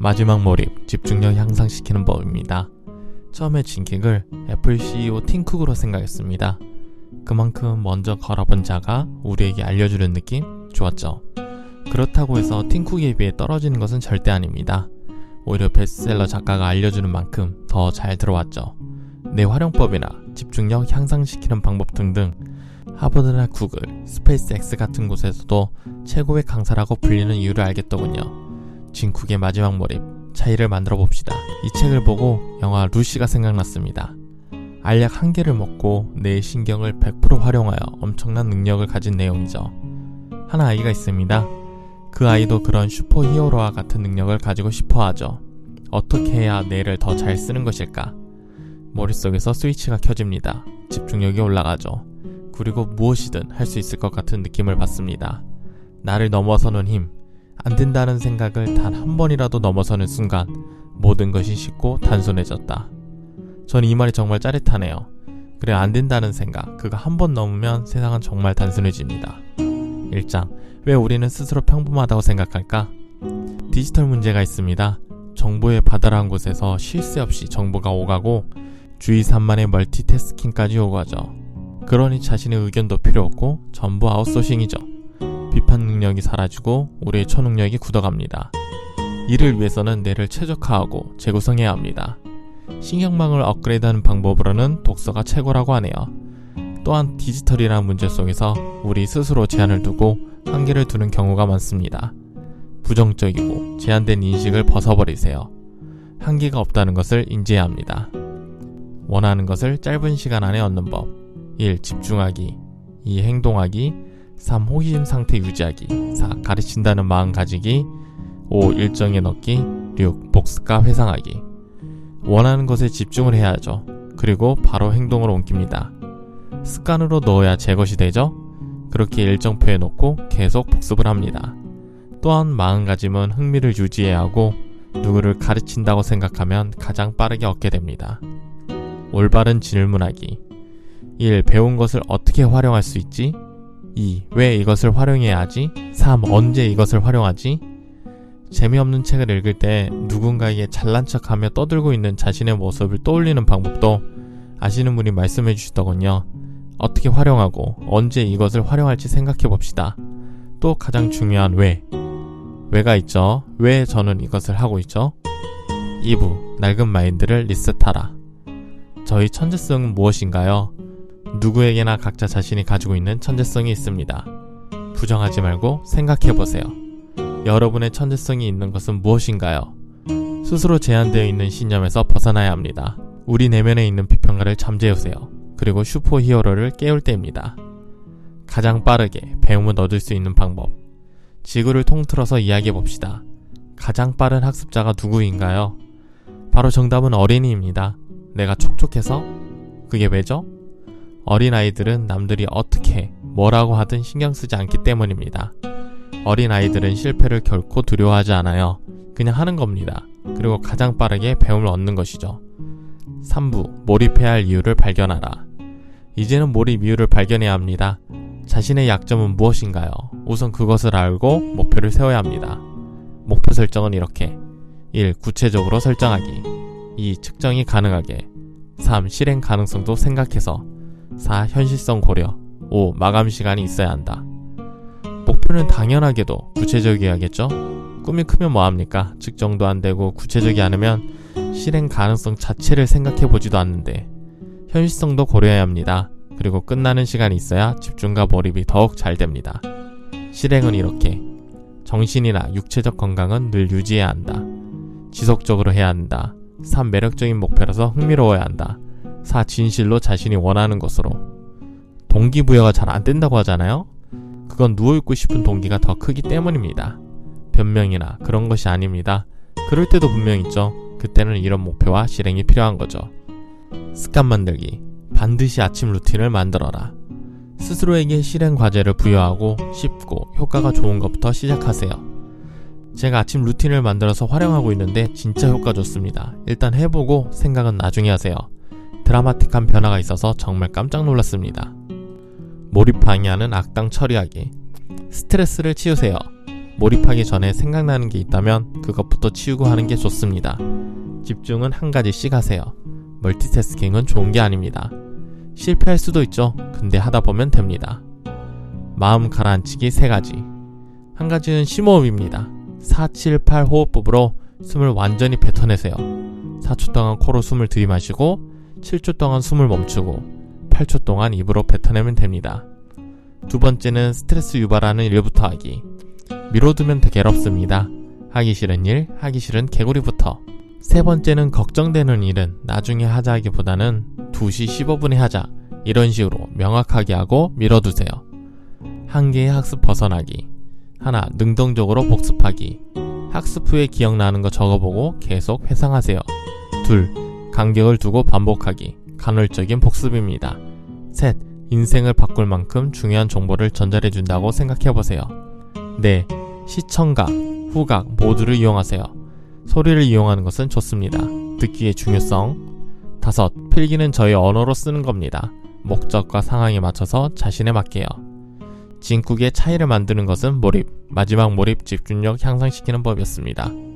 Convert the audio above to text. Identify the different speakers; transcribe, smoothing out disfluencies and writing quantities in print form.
Speaker 1: 마지막 몰입, 집중력 향상시키는 법입니다. 처음에 진킥을 애플 CEO 팀 쿡으로 생각했습니다. 그만큼 먼저 걸어본 자가 우리에게 알려주는 느낌? 좋았죠. 그렇다고 해서 팀 쿡에 비해 떨어지는 것은 절대 아닙니다. 오히려 베스트셀러 작가가 알려주는 만큼 더 잘 들어왔죠. 내 활용법이나 집중력 향상시키는 방법 등등 하버드나 구글, 스페이스X 같은 곳에서도 최고의 강사라고 불리는 이유를 알겠더군요. 진 쿡의 마지막 몰입, 차이를 만들어 봅시다. 이 책을 보고 영화 루시가 생각났습니다. 알약 한 개를 먹고 내 신경을 100% 활용하여 엄청난 능력을 가진 내용이죠. 한 아이가 있습니다. 그 아이도 그런 슈퍼히어로와 같은 능력을 가지고 싶어 하죠. 어떻게 해야 뇌를 더 잘 쓰는 것일까? 머릿속에서 스위치가 켜집니다. 집중력이 올라가죠. 그리고 무엇이든 할 수 있을 것 같은 느낌을 받습니다. 나를 넘어서는 힘, 안 된다는 생각을 단 한 번이라도 넘어서는 순간 모든 것이 쉽고 단순해졌다. 전 이 말이 정말 짜릿하네요. 그래, 안 된다는 생각, 그거 한 번 넘으면 세상은 정말 단순해집니다. 1장, 왜 우리는 스스로 평범하다고 생각할까? 디지털 문제가 있습니다. 정보의 바다라는 곳에서 쉴 새 없이 정보가 오가고 주의 산만의 멀티태스킹까지 오가죠. 그러니 자신의 의견도 필요 없고 전부 아웃소싱이죠. 비판 능력이 사라지고 우리의 초능력이 굳어갑니다. 이를 위해서는 뇌를 최적화하고 재구성해야 합니다. 신경망을 업그레이드하는 방법으로는 독서가 최고라고 하네요. 또한 디지털이라는 문제 속에서 우리 스스로 제한을 두고 한계를 두는 경우가 많습니다. 부정적이고 제한된 인식을 벗어버리세요. 한계가 없다는 것을 인지해야 합니다. 원하는 것을 짧은 시간 안에 얻는 법. 1. 집중하기. 2. 행동하기. 3. 호기심 상태 유지하기. 4. 가르친다는 마음 가지기. 5. 일정에 넣기. 6. 복습과 회상하기. 원하는 것에 집중을 해야 하죠. 그리고 바로 행동으로 옮깁니다. 습관으로 넣어야 제 것이 되죠. 그렇게 일정표에 놓고 계속 복습을 합니다. 또한 마음가짐은 흥미를 유지해야 하고 누구를 가르친다고 생각하면 가장 빠르게 얻게 됩니다. 올바른 질문하기. 1. 배운 것을 어떻게 활용할 수 있지? 2. 왜 이것을 활용해야 하지? 3. 언제 이것을 활용하지? 재미없는 책을 읽을 때 누군가에게 잘난 척하며 떠들고 있는 자신의 모습을 떠올리는 방법도 아시는 분이 말씀해 주시더군요. 어떻게 활용하고 언제 이것을 활용할지 생각해 봅시다. 또 가장 중요한 왜가 있죠. 왜 저는 이것을 하고 있죠? 2부, 낡은 마인드를 리셋하라. 저희 천재성은 무엇인가요? 누구에게나 각자 자신이 가지고 있는 천재성이 있습니다. 부정하지 말고 생각해보세요. 여러분의 천재성이 있는 것은 무엇인가요? 스스로 제한되어 있는 신념에서 벗어나야 합니다. 우리 내면에 있는 비평가를 잠재우세요. 그리고 슈퍼히어로를 깨울 때입니다. 가장 빠르게 배움을 얻을 수 있는 방법. 지구를 통틀어서 이야기해봅시다. 가장 빠른 학습자가 누구인가요? 바로 정답은 어린이입니다. 내가 촉촉해서? 그게 왜죠? 어린아이들은 남들이 어떻게 뭐라고 하든 신경 쓰지 않기 때문입니다. 어린아이들은 실패를 결코 두려워하지 않아요. 그냥 하는 겁니다. 그리고 가장 빠르게 배움을 얻는 것이죠. 3부, 몰입해야 할 이유를 발견하라. 이제는 몰입 이유를 발견해야 합니다. 자신의 약점은 무엇인가요? 우선 그것을 알고 목표를 세워야 합니다. 목표 설정은 이렇게. 1. 구체적으로 설정하기. 2. 측정이 가능하게. 3. 실행 가능성도 생각해서. 4. 현실성 고려. 5. 마감 시간이 있어야 한다. 목표는 당연하게도 구체적이어야겠죠? 꿈이 크면 뭐합니까? 측정도 안 되고 구체적이 않으면 실행 가능성 자체를 생각해보지도 않는데 현실성도 고려해야 합니다. 그리고 끝나는 시간이 있어야 집중과 몰입이 더욱 잘 됩니다. 실행은 이렇게. 정신이나 육체적 건강은 늘 유지해야 한다. 지속적으로 해야 한다. 3. 매력적인 목표라서 흥미로워야 한다. 4. 진실로 자신이 원하는 것으로. 동기부여가 잘 안 된다고 하잖아요? 그건 누워있고 싶은 동기가 더 크기 때문입니다. 변명이나 그런 것이 아닙니다. 그럴 때도 분명 있죠. 그때는 이런 목표와 실행이 필요한 거죠. 습관 만들기. 반드시 아침 루틴을 만들어라. 스스로에게 실행 과제를 부여하고 쉽고 효과가 좋은 것부터 시작하세요. 제가 아침 루틴을 만들어서 활용하고 있는데 진짜 효과 좋습니다. 일단 해보고 생각은 나중에 하세요. 드라마틱한 변화가 있어서 정말 깜짝 놀랐습니다. 몰입 방해하는 악당 처리하기. 스트레스를 치우세요. 몰입하기 전에 생각나는 게 있다면 그것부터 치우고 하는 게 좋습니다. 집중은 한 가지씩 하세요. 멀티태스킹은 좋은 게 아닙니다. 실패할 수도 있죠. 근데 하다 보면 됩니다. 마음 가라앉히기 3가지. 한 가지는 심호흡입니다. 4, 7, 8 호흡법으로 숨을 완전히 뱉어내세요. 4초 동안 코로 숨을 들이마시고 7초 동안 숨을 멈추고 8초 동안 입으로 뱉어내면 됩니다. 두 번째는 스트레스 유발하는 일부터 하기. 미뤄두면 더 괴롭습니다. 하기 싫은 일, 하기 싫은 개구리부터. 세 번째는 걱정되는 일은 나중에 하자 하기보다는 2시 15분에 하자, 이런 식으로 명확하게 하고 미뤄두세요. 한 개의 학습 벗어나기. 하나, 능동적으로 복습하기. 학습 후에 기억나는 거 적어보고 계속 회상하세요. 둘, 간격을 두고 반복하기. 간헐적인 복습입니다. 셋, 인생을 바꿀 만큼 중요한 정보를 전달해준다고 생각해보세요. 네, 시청각, 후각 모두를 이용하세요. 소리를 이용하는 것은 좋습니다. 듣기의 중요성. 5, 필기는 저희 언어로 쓰는 겁니다. 목적과 상황에 맞춰서 자신에 맡게요. 진국의 차이를 만드는 것은 몰입, 마지막 몰입 집중력 향상시키는 법이었습니다.